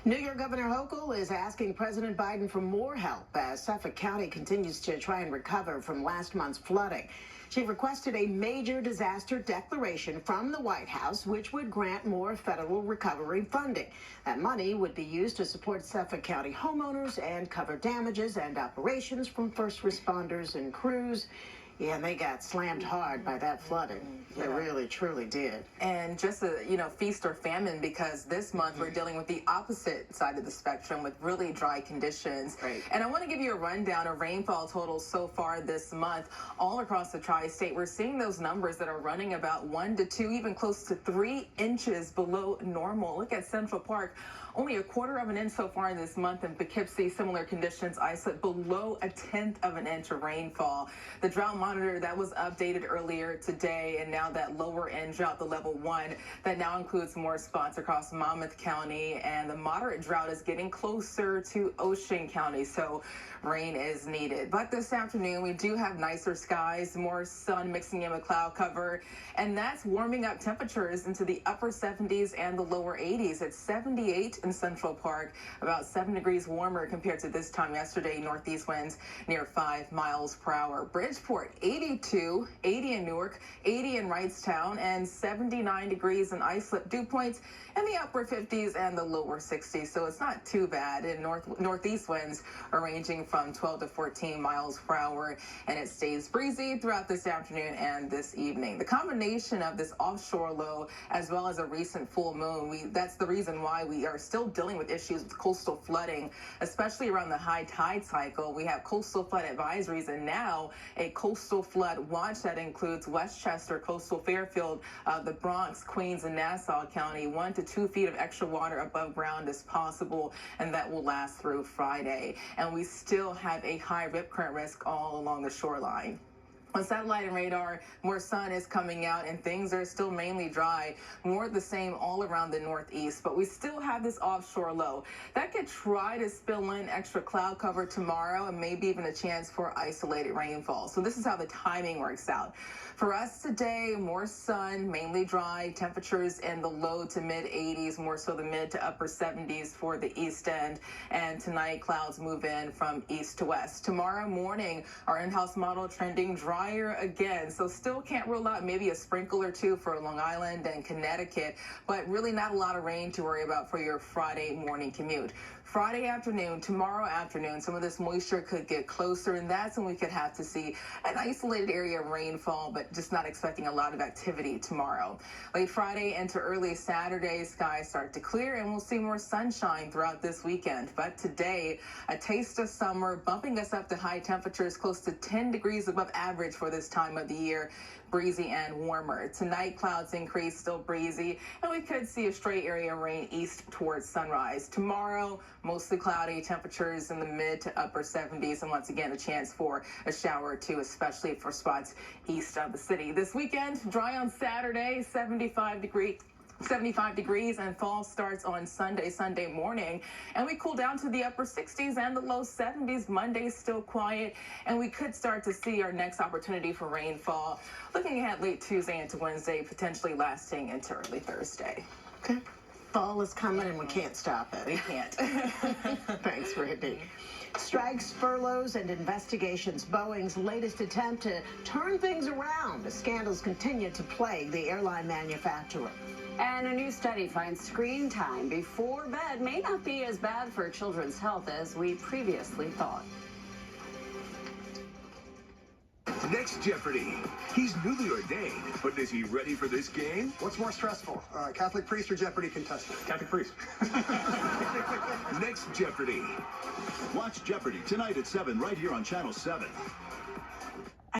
New York Governor Hochul is asking President Biden for more help as Suffolk County continues to try and recover from last month's flooding. She requested a major disaster declaration from the White House, which would grant more federal recovery funding. That money would be used to support Suffolk County homeowners and cover damages and operations from first responders and crews. Yeah, and they got slammed hard by that flooding. They really, truly did. And just a, feast or famine, because this month we're dealing with the opposite side of the spectrum with really dry conditions. Right. And I want to give you a rundown of rainfall totals so far this month all across the tri-state. We're seeing those numbers that are running about 1 to 2, even close to 3 inches below normal. Look at Central Park. Only 1/4 of an inch so far in this month. In Poughkeepsie, similar conditions. Islip below 1/10 of an inch of rainfall. The drought monitor that was updated earlier today, and now that lower end drought, the level 1, that now includes more spots across Monmouth County, and the moderate drought is getting closer to Ocean County, so rain is needed. But this afternoon we do have nicer skies, more sun mixing in with cloud cover, and that's warming up temperatures into the upper 70s and the lower 80s. It's 78 in Central Park, about 7 degrees warmer compared to this time yesterday. Northeast winds near 5 miles per hour. Bridgeport 82, 80 in Newark, 80 in Wrightstown, and 79 degrees in Islip. Dew points in the upper 50s and the lower 60s, so it's not too bad. And northeast winds are ranging from 12 to 14 miles per hour, and it stays breezy throughout this afternoon and this evening. The combination of this offshore low as well as a recent full moon, that's the reason why we are still dealing with issues with coastal flooding, especially around the high tide cycle. We have coastal flood advisories and now a coastal flood watch that includes Westchester, coastal Fairfield, the Bronx, Queens, and Nassau County. 1 to 2 feet of extra water above ground is possible, and that will last through Friday. And we still have a high rip current risk all along the shoreline. On satellite and radar, more sun is coming out and things are still mainly dry, more the same all around the northeast, but we still have this offshore low. That could try to spill in extra cloud cover tomorrow and maybe even a chance for isolated rainfall. So this is how the timing works out. For us today, more sun, mainly dry, temperatures in the low to mid 80s, more so the mid to upper 70s for the east end. And tonight, clouds move in from east to west. Tomorrow morning, our in-house model trending drier again, so still can't rule out maybe a sprinkle or two for Long Island and Connecticut, but really not a lot of rain to worry about for your Friday morning commute. Friday afternoon, tomorrow afternoon, some of this moisture could get closer, and that's when we could have to see an isolated area of rainfall, but just not expecting a lot of activity tomorrow. Late Friday into early Saturday, skies start to clear, and we'll see more sunshine throughout this weekend. But today, a taste of summer, bumping us up to high temperatures close to 10 degrees above average for this time of the year, breezy and warmer. Tonight, clouds increase, still breezy, and we could see a stray area of rain east towards sunrise. Tomorrow, mostly cloudy, temperatures in the mid to upper 70s, and once again, a chance for a shower or two, especially for spots east of the city. This weekend, dry on Saturday, 75 degrees, and fall starts on Sunday morning, and we cool down to the upper 60s and the low 70s. Monday still quiet, and we could start to see our next opportunity for rainfall looking ahead late Tuesday into Wednesday, potentially lasting into early Thursday. Okay. Fall is coming and we can't stop it. We can't. Thanks, Brittany. Strikes, furloughs, and investigations. Boeing's latest attempt to turn things around as scandals continue to plague the airline manufacturer. And a new study finds screen time before bed may not be as bad for children's health as we previously thought. Next Jeopardy! He's newly ordained, but is he ready for this game? What's more stressful, Catholic priest or Jeopardy contestant? Catholic priest. Next Jeopardy! Watch Jeopardy tonight at 7 right here on Channel 7.